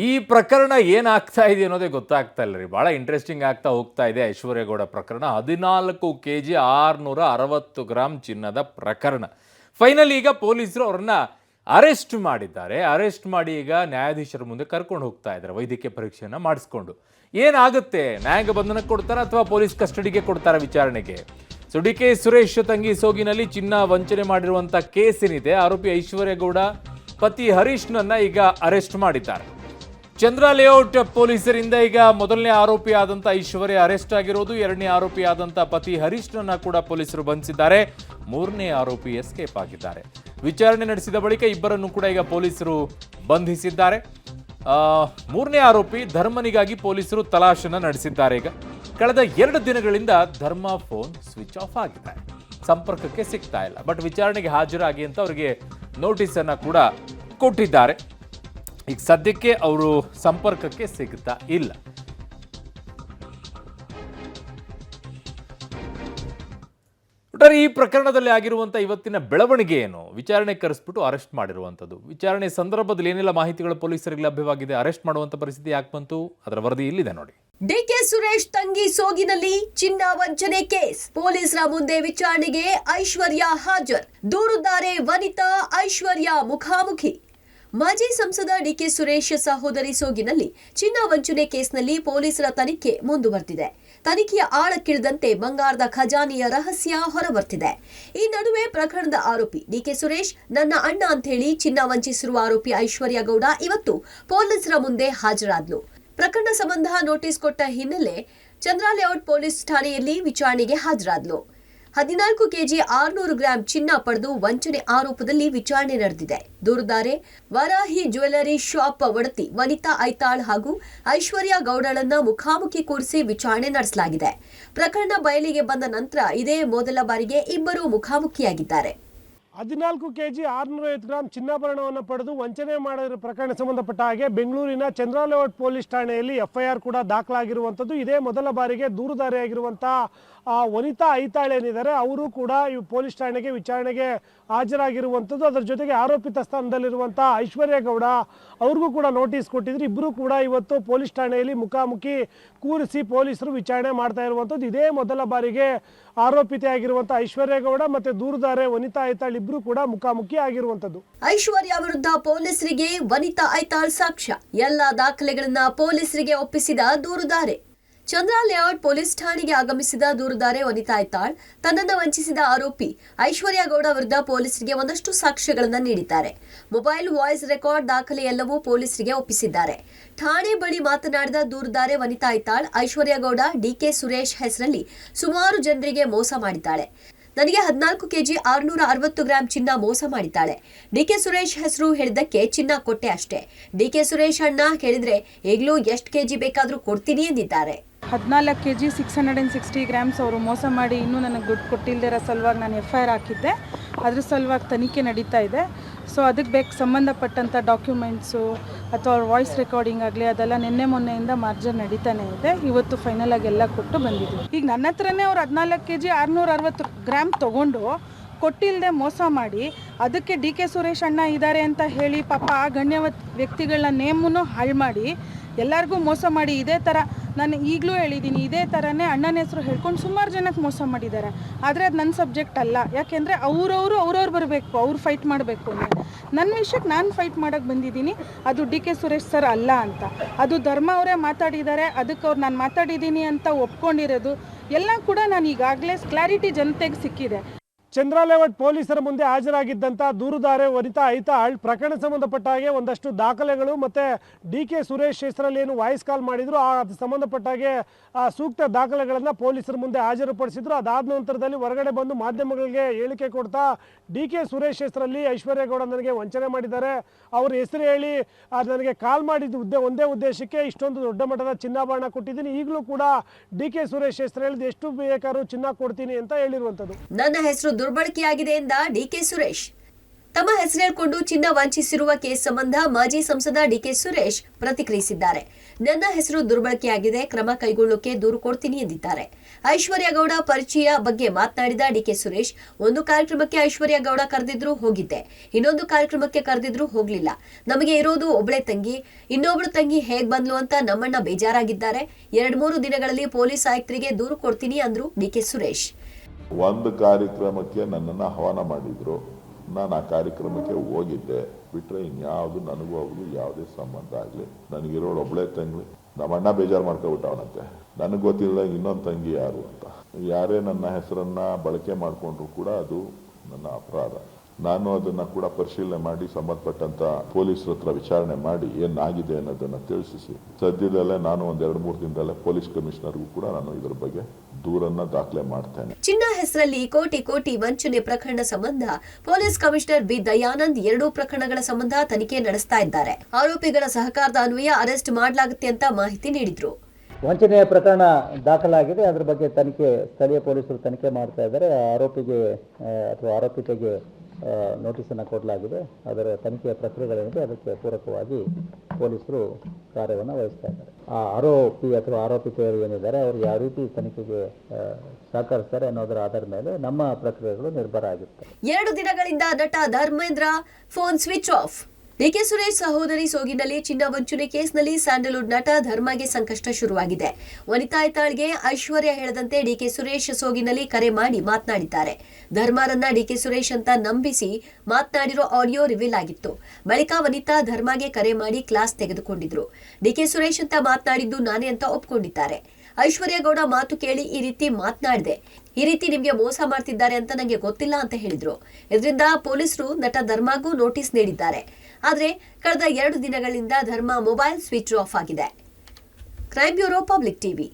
ಈ ಪ್ರಕರಣ ಏನಾಗ್ತಾ ಇದೆ ಅನ್ನೋದೇ ಗೊತ್ತಾಗ್ತಾ ಇಲ್ಲ ರೀ. ಭಾಳ ಇಂಟ್ರೆಸ್ಟಿಂಗ್ ಆಗ್ತಾ ಹೋಗ್ತಾ ಇದೆ. ಐಶ್ವರ್ಯಗೌಡ ಪ್ರಕರಣ 14 kg 660 ಗ್ರಾಂ ಚಿನ್ನದ ಪ್ರಕರಣ. ಫೈನಲ್ ಈಗ ಪೊಲೀಸರು ಅವ್ರನ್ನ ಅರೆಸ್ಟ್ ಮಾಡಿದ್ದಾರೆ. ಅರೆಸ್ಟ್ ಮಾಡಿ ಈಗ ನ್ಯಾಯಾಧೀಶರ ಮುಂದೆ ಕರ್ಕೊಂಡು ಹೋಗ್ತಾ ಇದ್ದಾರೆ ವೈದ್ಯಕೀಯ ಪರೀಕ್ಷೆಯನ್ನು ಮಾಡಿಸ್ಕೊಂಡು. ಏನಾಗುತ್ತೆ, ನ್ಯಾಯಾಂಗ ಬಂಧನಕ್ಕೆ ಕೊಡ್ತಾರಾ ಅಥವಾ ಪೊಲೀಸ್ ಕಸ್ಟಡಿಗೆ ಕೊಡ್ತಾರಾ ವಿಚಾರಣೆಗೆ? ಸೊ ಡಿ ಕೆ ಸುರೇಶ್ ತಂಗಿ ಸೋಗಿನಲ್ಲಿ ಚಿನ್ನ ವಂಚನೆ ಮಾಡಿರುವಂಥ ಕೇಸ್ ಏನಿದೆ, ಆರೋಪಿ ಐಶ್ವರ್ಯಗೌಡ ಪತಿ ಹರೀಶ್ನನ್ನ ಈಗ ಅರೆಸ್ಟ್ ಮಾಡಿದ್ದಾರೆ. ಚಂದ್ರ ಲೇಔಟ್ ಪೊಲೀಸರಿಂದ ಈಗ ಮೊದಲನೇ ಆರೋಪಿ ಆದಂಥ ಐಶ್ವರ್ಯ ಅರೆಸ್ಟ್ ಆಗಿರೋದು. ಎರಡನೇ ಆರೋಪಿ ಆದಂಥ ಪತಿ ಹರೀಶ್ನನ್ನ ಕೂಡ ಪೊಲೀಸರು ಬಂಧಿಸಿದ್ದಾರೆ. ಮೂರನೇ ಆರೋಪಿ ಎಸ್ಕೇಪ್ ಆಗಿದ್ದಾರೆ. ವಿಚಾರಣೆ ನಡೆಸಿದ ಬಳಿಕ ಇಬ್ಬರನ್ನು ಕೂಡ ಈಗ ಪೊಲೀಸರು ಬಂಧಿಸಿದ್ದಾರೆ. ಮೂರನೇ ಆರೋಪಿ ಧರ್ಮನಿಗಾಗಿ ಪೊಲೀಸರು ತಲಾಶನ ನಡೆಸಿದ್ದಾರೆ. ಈಗ ಕಳೆದ 2 ದಿನಗಳಿಂದ ಧರ್ಮ ಫೋನ್ ಸ್ವಿಚ್ ಆಫ್ ಆಗಿದೆ, ಸಂಪರ್ಕಕ್ಕೆ ಸಿಗ್ತಾ ಇಲ್ಲ. ಬಟ್ ವಿಚಾರಣೆಗೆ ಹಾಜರಾಗಿ ಅಂತ ಅವರಿಗೆ ನೋಟಿಸ್ ಅನ್ನ ಕೂಡ ಕೊಟ್ಟಿದ್ದಾರೆ. ಈಗ ಸದ್ಯಕ್ಕೆ ಅವರು ಸಂಪರ್ಕಕ್ಕೆ ಸಿಗ್ತಾ ಇಲ್ಲ. ಒಟ್ಟಾರೆ ಈ ಪ್ರಕರಣದಲ್ಲಿ ಆಗಿರುವಂಥ ಇವತ್ತಿನ ಬೆಳವಣಿಗೆ ಏನು? ವಿಚಾರಣೆ ಕರೆಸ್ಬಿಟ್ಟು ಅರೆಸ್ಟ್ ಮಾಡಿರುವಂಥದ್ದು. ವಿಚಾರಣೆ ಸಂದರ್ಭದಲ್ಲಿ ಏನೆಲ್ಲ ಮಾಹಿತಿಗಳು ಪೊಲೀಸರಿಗೆ ಲಭ್ಯವಾಗಿದೆ, ಅರೆಸ್ಟ್ ಮಾಡುವಂಥ ಪರಿಸ್ಥಿತಿ ಯಾಕೆ ಬಂತು, ಅದರ ವರದಿ ಇಲ್ಲಿದೆ ನೋಡಿ. ಡಿಕೆ ಸುರೇಶ್ ತಂಗಿ ಸೋಗಿನಲ್ಲಿ ಚಿನ್ನ ವಂಚನೆ ಕೇಸ್. ಪೊಲೀಸರ ಮುಂದೆ ವಿಚಾರಣೆಗೆ ಐಶ್ವರ್ಯ ಹಾಜರ್. ದೂರುದ್ದಾರೆ ವನಿತಾ ಐಶ್ವರ್ಯ ಮುಖಾಮುಖಿ. ಮಾಜಿ ಸಂಸದ ಡಿಕೆ ಸುರೇಶ್ ಸಹೋದರಿ ಸೋಗಿನಲ್ಲಿ ಚಿನ್ನ ವಂಚನೆ ಕೇಸ್ನಲ್ಲಿ ಪೊಲೀಸರ ತನಿಖೆ ಮುಂದುವರೆದಿದೆ. ತನಿಖೆಯ ಆಳಕ್ಕಿಳಿದಂತೆ ಬಂಗಾರದ ಖಜಾನೆಯ ರಹಸ್ಯ ಹೊರಬರ್ತಿದೆ. ಈ ನಡುವೆ ಪ್ರಕರಣದ ಆರೋಪಿ ಡಿಕೆ ಸುರೇಶ್ ನನ್ನ ಅಣ್ಣ ಅಂತ ಹೇಳಿ ಚಿನ್ನ ವಂಚಿಸಿರುವ ಆರೋಪಿ ಐಶ್ವರ್ಯ ಗೌಡ ಇವತ್ತು ಪೊಲೀಸರ ಮುಂದೆ ಹಾಜರಾದ್ಲು. ಪ್ರಕರಣ ಸಂಬಂಧ ನೋಟಿಸ್ ಕೊಟ್ಟ ಹಿನ್ನೆಲೆ ಚಂದ್ರ ಲೇಔಟ್ ಪೊಲೀಸ್ ಠಾಣೆಯಲ್ಲಿ ವಿಚಾರಣೆಗೆ ಹಾಜರಾದ್ಲು. 14 kg 600 ಗ್ರಾಂ ಚಿನ್ನ ಪಡೆದು ವಂಚನೆ ಆರೋಪದಲ್ಲಿ ವಿಚಾರಣೆ ನಡೆದಿದೆ. ದೂರುದಾರೆ ವರಾಹಿ ಜ್ಯುವೆಲರಿ ಶಾಪ್ ಒಡತಿ ವನಿತಾ ಐತಾಳ್ ಹಾಗೂ ಐಶ್ವರ್ಯ ಗೌಡಳನ್ನ ಮುಖಾಮುಖಿ ಕೂರಿಸಿ ವಿಚಾರಣೆ ನಡೆಸಲಾಗಿದೆ. ಪ್ರಕರಣ ಬಯಲಿಗೆ ಬಂದ ನಂತರ ಇದೇ ಮೊದಲ ಬಾರಿಗೆ ಇಬ್ಬರು ಮುಖಾಮುಖಿಯಾಗಿದ್ದಾರೆ. 14 kg 650 ಗ್ರಾಂ ಚಿನ್ನಾಭರಣವನ್ನು ಪಡೆದು ವಂಚನೆ ಮಾಡಿದ ಪ್ರಕರಣ ಸಂಬಂಧಪಟ್ಟ ಹಾಗೆ ಬೆಂಗಳೂರಿನ ಚಂದ್ರ ಲೇಔಟ್ ಪೊಲೀಸ್ ಠಾಣೆಯಲ್ಲಿ FIR ಕೂಡ ದಾಖಲಾಗಿರುವಂಥದ್ದು. ಇದೇ ಮೊದಲ ಬಾರಿಗೆ ದೂರುದಾರಿಯಾಗಿರುವಂಥ ವನಿತಾ ಐತಾಳ್ ಏನಿದ್ದಾರೆ ಅವರು ಕೂಡ ಈ ಪೊಲೀಸ್ ಠಾಣೆಗೆ ವಿಚಾರಣೆಗೆ ಹಾಜರಾಗಿರುವಂಥದ್ದು. ಅದರ ಜೊತೆಗೆ ಆರೋಪಿತ ಸ್ಥಾನದಲ್ಲಿರುವಂಥ ಐಶ್ವರ್ಯ ಗೌಡ ಅವ್ರಿಗೂ ಕೂಡ ನೋಟಿಸ್ ಕೊಟ್ಟಿದ್ರು. ಇಬ್ಬರು ಕೂಡ ಇವತ್ತು ಪೊಲೀಸ್ ಠಾಣೆಯಲ್ಲಿ ಮುಖಾಮುಖಿ ಕೂರಿಸಿ ಪೊಲೀಸರು ವಿಚಾರಣೆ ಮಾಡ್ತಾ ಇರುವಂಥದ್ದು. ಇದೇ ಮೊದಲ ಬಾರಿಗೆ ಆರೋಪಿತೆಯಾಗಿರುವಂಥ ಐಶ್ವರ್ಯ ಗೌಡ ಮತ್ತೆ ದೂರುದಾರೆ ವನಿತಾ ಐತಾಳ್ ಇಬ್ರು ಕೂಡ ಮುಖಾಮುಖಿ ಆಗಿರುವಂಥದ್ದು. ಐಶ್ವರ್ಯ ವಿರುದ್ಧ ಪೊಲೀಸರಿಗೆ ವನಿತಾ ಐತಾಳ್ ಸಾಕ್ಷ್ಯ. ಎಲ್ಲ ದಾಖಲೆಗಳನ್ನ ಪೊಲೀಸರಿಗೆ ಒಪ್ಪಿಸಿದ ದೂರುದಾರೆ. ಚಂದ್ರ ಲೇಔಟ್ ಪೊಲೀಸ್ ಠಾಣೆಗೆ ಆಗಮಿಸಿದ ದೂರುದಾರೆ ವನಿತಾ ಐತಾಳ್ ತನ್ನನ್ನು ವಂಚಿಸಿದ ಆರೋಪಿ ಐಶ್ವರ್ಯ ಗೌಡ ವಿರುದ್ಧ ಪೊಲೀಸರಿಗೆ ಒಂದಷ್ಟು ಸಾಕ್ಷ್ಯಗಳನ್ನು ನೀಡಿದ್ದಾರೆ. ಮೊಬೈಲ್ ವಾಯ್ಸ್ ರೆಕಾರ್ಡ್ ದಾಖಲೆ ಎಲ್ಲವೂ ಪೊಲೀಸರಿಗೆ ಒಪ್ಪಿಸಿದ್ದಾರೆ. ಠಾಣೆ ಬಳಿ ಮಾತನಾಡಿದ ದೂರುದಾರೆ ವನಿತಾ ಐತಾಳ್ ಐಶ್ವರ್ಯ ಗೌಡ ಡಿಕೆ ಸುರೇಶ್ ಹೆಸರಲ್ಲಿ ಸುಮಾರು ಜನರಿಗೆ ಮೋಸ ಮಾಡಿದ್ದಾಳೆ. ನನಗೆ 14 kg 660 ಗ್ರಾಂ ಚಿನ್ನ ಮೋಸ ಮಾಡಿದ್ದಾಳೆ. ಡಿಕೆ ಸುರೇಶ್ ಹೆಸರು ಹೇಳಿದ್ದಕ್ಕೆ ಚಿನ್ನ ಕೊಟ್ಟೆ ಅಷ್ಟೇ. ಡಿಕೆ ಸುರೇಶ್ ಅಣ್ಣ ಕೇಳಿದ್ರೆ ಈಗಲೂ ಎಷ್ಟು ಕೆಜಿ ಬೇಕಾದ್ರೂ ಕೊಡ್ತೀನಿ ಎಂದಿದ್ದಾರೆ. 14 kg 660 ಗ್ರಾಮ್ಸ್ ಅವರು ಮೋಸ ಮಾಡಿ ಇನ್ನೂ ನನಗೆ ದುಡ್ಡು ಕೊಟ್ಟಿಲ್ಲದಿರೋ ಸಲುವಾಗಿ ನಾನು FIR ಹಾಕಿದ್ದೆ. ಅದ್ರ ಸಲುವಾಗಿ ತನಿಖೆ ನಡೀತಾ ಇದೆ. ಸೊ ಅದಕ್ಕೆ ಸಂಬಂಧಪಟ್ಟಂಥ ಡಾಕ್ಯುಮೆಂಟ್ಸು ಅಥವಾ ಅವ್ರ ವಾಯ್ಸ್ ರೆಕಾರ್ಡಿಂಗ್ ಆಗಲಿ ಅದೆಲ್ಲ ನಿನ್ನೆ ಮೊನ್ನೆಯಿಂದ ಮಾರ್ಜರ್ ನಡೀತಾನೆ ಇದೆ. ಇವತ್ತು ಫೈನಲ್ ಆಗಿ ಎಲ್ಲ ಕೊಟ್ಟು ಬಂದಿದ್ದೀವಿ. ಈಗ ನನ್ನ ಹತ್ರನೇ ಅವ್ರು 14 kg 660 ಗ್ರಾಮ್ ತೊಗೊಂಡು ಕೊಟ್ಟಿಲ್ಲದೆ ಮೋಸ ಮಾಡಿ ಅದಕ್ಕೆ ಡಿಕೆ ಸುರೇಶ್ ಅಣ್ಣ ಇದ್ದಾರೆ ಅಂತ ಹೇಳಿ ಪಾಪ ಆ ಗಣ್ಯ ವ್ಯಕ್ತಿಗಳನ್ನ ನೇಮನ್ನು ಹಾಳು ಮಾಡಿ ಎಲ್ಲರಿಗೂ ಮೋಸ ಮಾಡಿ ಇದೇ ಥರ ನಾನು ಈಗಲೂ ಹೇಳಿದ್ದೀನಿ, ಇದೇ ಥರನೇ ಅಣ್ಣನ ಹೆಸರು ಹೇಳ್ಕೊಂಡು ಸುಮಾರು ಜನಕ್ಕೆ ಮೋಸ ಮಾಡಿದ್ದಾರೆ. ಆದರೆ ಅದು ನನ್ನ ಸಬ್ಜೆಕ್ಟ್ ಅಲ್ಲ. ಯಾಕೆಂದರೆ ಅವ್ರವ್ರು ಬರಬೇಕು, ಅವ್ರು ಫೈಟ್ ಮಾಡಬೇಕು ಅಂದರೆ ನನ್ನ ವಿಷಯಕ್ಕೆ ನಾನು ಫೈಟ್ ಮಾಡೋಕ್ಕೆ ಬಂದಿದ್ದೀನಿ. ಅದು ಡಿಕೆ ಸುರೇಶ್ ಸರ್ ಅಲ್ಲ ಅಂತ ಅದು ಧರ್ಮ ಅವರೇ ಮಾತಾಡಿದ್ದಾರೆ. ಅದಕ್ಕೆ ಅವ್ರು ನಾನು ಮಾತಾಡಿದ್ದೀನಿ ಅಂತ ಒಪ್ಕೊಂಡಿರೋದು ಎಲ್ಲ ಕೂಡ ನಾನು ಈಗಾಗಲೇ ಕ್ಲಾರಿಟಿ ಜನತೆಗೆ ಸಿಕ್ಕಿದೆ. ಚಂದ್ರ ಲೇಔಟ್ ಪೊಲೀಸರ ಮುಂದೆ ಹಾಜರಾಗಿದ್ದಂಥ ದೂರುದಾರೆ ವನಿತಾ ಐತಾಳ್ ಪ್ರಕರಣ ಸಂಬಂಧಪಟ್ಟ ಹಾಗೆ ಒಂದಷ್ಟು ದಾಖಲೆಗಳು ಮತ್ತು ಡಿಕೆ ಸುರೇಶ್ ಹೆಸರಲ್ಲಿ ಏನು ವಾಯ್ಸ್ ಕಾಲ್ ಮಾಡಿದ್ರು ಅದು ಸಂಬಂಧಪಟ್ಟ ಹಾಗೆ ಸೂಕ್ತ ದಾಖಲೆಗಳನ್ನು ಪೊಲೀಸರ ಮುಂದೆ ಹಾಜರುಪಡಿಸಿದ್ರು. ಅದಾದ ನಂತರದಲ್ಲಿ ಹೊರಗಡೆ ಬಂದು ಮಾಧ್ಯಮಗಳಿಗೆ ಹೇಳಿಕೆ ಕೊಡ್ತಾ ಡಿಕೆ ಸುರೇಶ್ ಹೆಸರಲ್ಲಿ ಐಶ್ವರ್ಯ ಗೌಡ ನನಗೆ ವಂಚನೆ ಮಾಡಿದ್ದಾರೆ, ಅವ್ರ ಹೆಸರು ಹೇಳಿ ನನಗೆ ಕಾಲ್ ಮಾಡಿದ್ದು ಒಂದೇ ಉದ್ದೇಶಕ್ಕೆ ಇಷ್ಟೊಂದು ದೊಡ್ಡ ಮಟ್ಟದ ಚಿನ್ನಾಭರಣ ಕೊಟ್ಟಿದ್ದೀನಿ, ಈಗಲೂ ಕೂಡ ಡಿಕೆ ಸುರೇಶ್ ಹೆಸರು ಹೇಳಿದ ಎಷ್ಟು ಬೇಕಾದ್ರೂ ಚಿನ್ನ ಕೊಡ್ತೀನಿ ಅಂತ ಹೇಳಿರುವಂಥದ್ದು. ನನ್ನ ಹೆಸರು ದುರ್ಬಳಕೆಯಾಗಿದೆ ಎಂದ ಡಿಕೆ ಸುರೇಶ್. ತಮ್ಮ ಹೆಸರು ಹೇಳಿಕೊಂಡು ಚಿನ್ನ ವಂಚಿಸಿರುವ ಕೇಸ್ ಸಂಬಂಧ ಮಾಜಿ ಸಂಸದ ಡಿಕೆ ಸುರೇಶ್ ಪ್ರತಿಕ್ರಿಯಿಸಿದ್ದಾರೆ. ನನ್ನ ಹೆಸರು ದುರ್ಬಳಕೆಯಾಗಿದೆ, ಕ್ರಮ ಕೈಗೊಳ್ಳೋಕೆ ದೂರು ಕೊಡ್ತೀನಿ ಎಂದಿದ್ದಾರೆ. ಐಶ್ವರ್ಯ ಗೌಡ ಪರಿಚಯ ಬಗ್ಗೆ ಮಾತನಾಡಿದ ಡಿಕೆ ಸುರೇಶ್, ಒಂದು ಕಾರ್ಯಕ್ರಮಕ್ಕೆ ಐಶ್ವರ್ಯ ಗೌಡ ಕರೆದಿದ್ರು ಹೋಗಿದ್ದೆ, ಇನ್ನೊಂದು ಕಾರ್ಯಕ್ರಮಕ್ಕೆ ಕರೆದಿದ್ರು ಹೋಗ್ಲಿಲ್ಲ. ನಮಗೆ ಇರೋದು ಒಬ್ಳೆ ತಂಗಿ, ಇನ್ನೊಬ್ಳು ತಂಗಿ ಹೇಗ್ ಬಂದ್ಲು ಅಂತ ನಮ್ಮಣ್ಣ ಬೇಜಾರಾಗಿದ್ದಾರೆ. 2-3 ದಿನಗಳಲ್ಲಿ ಪೊಲೀಸ್ ಆಯುಕ್ತರಿಗೆ ದೂರು ಕೊಡ್ತೀನಿ ಅಂದ್ರು ಡಿಕೆ ಸುರೇಶ್. ಒಂದು ಕಾರ್ಯಕ್ರಮಕ್ಕೆ ನನ್ನನ್ನು ಆಹ್ವಾನ ಮಾಡಿದ್ರು, ನಾನು ಆ ಕಾರ್ಯಕ್ರಮಕ್ಕೆ ಹೋಗಿದ್ದೆ. ಬಿಟ್ಟರೆ ಇನ್ಯಾವುದು ನನಗೂ ಅವ್ರಿಗೂ ಯಾವುದೇ ಸಂಬಂಧ ಆಗಲಿ. ನನಗಿರೋಳು ಒಬ್ಬಳೇ ತಂಗಿ, ನಮ್ಮಣ್ಣ ಬೇಜಾರು ಮಾಡ್ಕೊಬಿಟ್ಟವನಂತೆ. ನನಗೆ ಗೊತ್ತಿಲ್ಲ ಇನ್ನೊಂದು ತಂಗಿ ಯಾರು ಅಂತ. ಯಾರೇ ನನ್ನ ಹೆಸರನ್ನು ಬಳಕೆ ಮಾಡಿಕೊಂಡ್ರು ಕೂಡ ಅದು ನನ್ನ ಅಪರಾಧ. ನಾನು ಅದನ್ನು ಕೂಡ ಪರಿಶೀಲನೆ ಮಾಡಿ ಸಂಬಂಧಪಟ್ಟಂಥ ಪೊಲೀಸರ ಹತ್ರ ವಿಚಾರಣೆ ಮಾಡಿ ಏನಾಗಿದೆ ಅನ್ನೋದನ್ನು ತಿಳಿಸಿ ಸದ್ಯದಲ್ಲೇ ನಾನು 1-2-3 ದಿನದಲ್ಲೇ ಪೊಲೀಸ್ ಕಮಿಷನರ್ಗೂ ಕೂಡ ನಾನು ಇದರ ಬಗ್ಗೆ ದೂರನ್ನ ದಾಖಲೆ ಮಾಡ್ತೇನೆ. ಚಿನ್ನ ಹೆಸರಲ್ಲಿ ಕೋಟಿ ವಂಚನೆ ಪ್ರಕರಣ ಸಂಬಂಧ ಪೊಲೀಸ್ ಕಮಿಷನರ್ ಬಿ ದಯಾನಂದ್ 2 ಪ್ರಕರಣಗಳ ಸಂಬಂಧ ತನಿಖೆ ನಡೆಸ್ತಾ ಇದ್ದಾರೆ. ಆರೋಪಿಗಳ ಸಹಕಾರದ ಅನ್ವಯ ಅರೆಸ್ಟ್ ಮಾಡಲಾಗುತ್ತೆ ಅಂತ ಮಾಹಿತಿ ನೀಡಿದ್ರು. ವಂಚನೆಯ ಪ್ರಕರಣ ದಾಖಲಾಗಿದೆ. ಅದರ ಬಗ್ಗೆ ಸ್ಥಳೀಯ ಪೊಲೀಸರು ತನಿಖೆ ಮಾಡ್ತಾ ಇದ್ದಾರೆ. ಆರೋಪಿಗೆ ಅಥವಾ ಆರೋಪಿತೆಗೆ ನೋಟಿಸನ್ನು ಕೊಡಲಾಗಿದೆ. ಅದರ ತನಿಖೆಯ ಪ್ರಕ್ರಿಯೆಗಳೇನಿದೆ ಅದಕ್ಕೆ ಪೂರಕವಾಗಿ ಪೊಲೀಸರು ಕಾರ್ಯವನ್ನು ವಹಿಸ್ತಾ ಇದ್ದಾರೆ. ಆ ಆರೋಪಿ ಅಥವಾ ಆರೋಪಿತೆಯರು ಏನಿದ್ದಾರೆ ಅವರು ಯಾವ ರೀತಿ ತನಿಖೆಗೆ ಸಹಕರಿಸ್ತಾರೆ ಅನ್ನೋದರ ಆಧಾರದ ಮೇಲೆ ನಮ್ಮ ಪ್ರಕ್ರಿಯೆಗಳು ನಿರ್ಭರ ಆಗಿರ್ತವೆ. 2 ದಿನಗಳಿಂದ ನಟ Dharmendra phone switch off. DK Suresh ಸಹೋದರಿ ಸೋಗಿನಲ್ಲಿ ಚಿನ್ನ ವಂಚನೆ ಕೇಸ್ನಲ್ಲಿ ಸ್ಯಾಂಡಲ್ವುಡ್ ನಟ ಧರ್ಮಗೆ ಸಂಕಷ್ಟ ಶುರುವಾಗಿದೆ. ವನಿತಾ ಐತಾಳ್ಗೆ ಐಶ್ವರ್ಯ ಹೇಳದಂತೆ ಡಿಕೆ ಸುರೇಶ್ ಸೋಗಿನಲ್ಲಿ ಕರೆ ಮಾಡಿ ಮಾತನಾಡಿದ್ದಾರೆ. ಧರ್ಮರನ್ನ ಡಿಕೆ ಸುರೇಶ್ ಅಂತ ನಂಬಿಸಿ ಮಾತನಾಡಿರೋ ಆಡಿಯೋ ರಿವೀಲ್ ಆಗಿತ್ತು. ಬಳಿಕ ವನಿತಾ ಧರ್ಮಗೆ ಕರೆ ಮಾಡಿ ಕ್ಲಾಸ್ ತೆಗೆದುಕೊಂಡಿದ್ರು. ಡಿಕೆ ಸುರೇಶ್ ಅಂತ ಮಾತನಾಡಿದ್ದು ನಾನೇ ಅಂತ ಒಪ್ಕೊಂಡಿದ್ದಾರೆ. ಐಶ್ವರ್ಯ ಗೌಡ ಮಾತು ಕೇಳಿ ಈ ರೀತಿ ಮಾತನಾಡಿದೆ, ಈ ರೀತಿ ನಿಮ್ಗೆ ಮೋಸ ಮಾಡ್ತಿದ್ದಾರೆ ಅಂತ ನಂಗೆ ಗೊತ್ತಿಲ್ಲ ಅಂತ ಹೇಳಿದ್ರು. ಇದರಿಂದ ಪೊಲೀಸರು ನಟ ಧರ್ಮಗೂ ನೋಟಿಸ್ ನೀಡಿದ್ದಾರೆ. ಆದ್ರೆ ಕಳೆದ 2 ದಿನಗಳಿಂದ ಧರ್ಮ ಮೊಬೈಲ್ ಸ್ವಿಚ್ ಆಫ್ ಆಗಿದೆ. Crime bureau, public TV.